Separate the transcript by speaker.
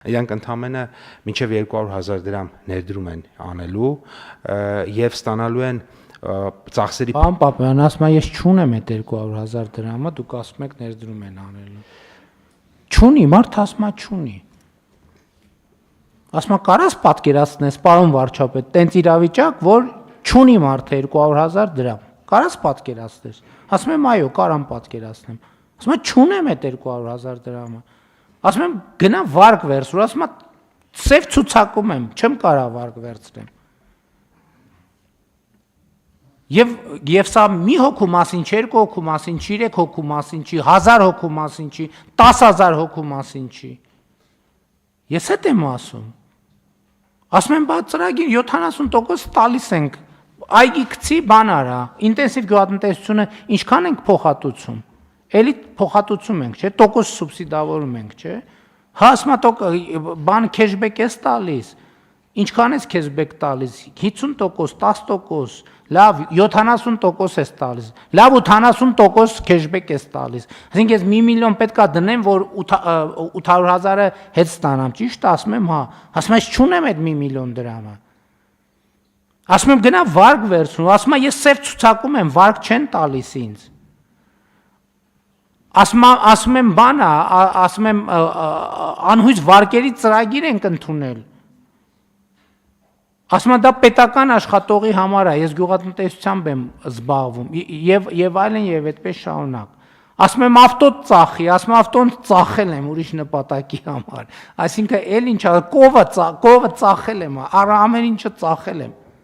Speaker 1: Իրանք ընդամենը մինչև 200,000 դրամ ներդրում են անելու եւ ստանալու են ծախսերի
Speaker 2: Պարոն Պապյան, ասում եմ ես չունեմ այդ 200,000 դրամը, դուք ասում եք ներդրում են անելու։ Չունի, մարդ ասում է չունի։ Ասում եմ կարաս պատկերացնես, պարոն վարչապետ, տենց իրավիճակ, որ չունի մարդը 200,000 դրամ։ Կարաս պատկերացնես։ Ասում եմ այո, կարամ պատկերացնեմ։ Ասում եմ չունեմ այդ 200,000 դրամը։ Ասում եմ գնա վարկ վերցրու, ասում եմ սև ցուցակում եմ, չեմ կարա վարկ վերցնեմ։ Եվ սա մի հոգու մասին, չի, երկու հոգու մասին, չի, 3 հոգու մասին, չի, 1000 հոգու մասին, չի, 10,000 հոգու մասին, չի։ Ես հետ եմ ասում։ Ասում եմ, բա ծրագիր 70% տալիս ենք, այգի գցի բան արա, ինտենսիվ գյուղատնտեսությունը ինչքան ենք փոխհատուցում։ Էլի փոխհատուցում ենք, չէ՞, տոկոս սուբսիդավորում ենք, չէ՞։ Հա, ասում եմ, բան քեշբեք ես տալիս։ Ինչքան ես քեշբեք տալիս, 50%, 10%, լավ 70% ես տալիս, լավ 80% քեշբեք ես տալիս։ Այսինքն ես 1 միլիոն պետքա դնեմ, որ 800,000-ը հետ ստանամ, ճիշտ ասում եմ, հա։ Ասում եմ, ես չունեմ այդ 1 միլիոն դրամը։ Ասում եմ գնա վարկ վերցնու, ասում եմ ես սև ցուցակում եմ, վարկ չեն տալիս ինձ։ Ասում եմ բան է, ասում եմ անհույս վարկերի ծրագիր ենք ընդունել։ Ասում եմ դա պետական աշխատողի համար է, ես գյուղատնտեսությամբ եմ զբաղվում եւ այլն եւ այդպես շարունակ։ Ասում եմ ավտո ծախի, ասում եմ ավտոն ծախել եմ ուրիշ նպատակի համար։ Այսինքն էլ ինչա կովը ծախել եմ, ամեն ինչը ծախել եմ։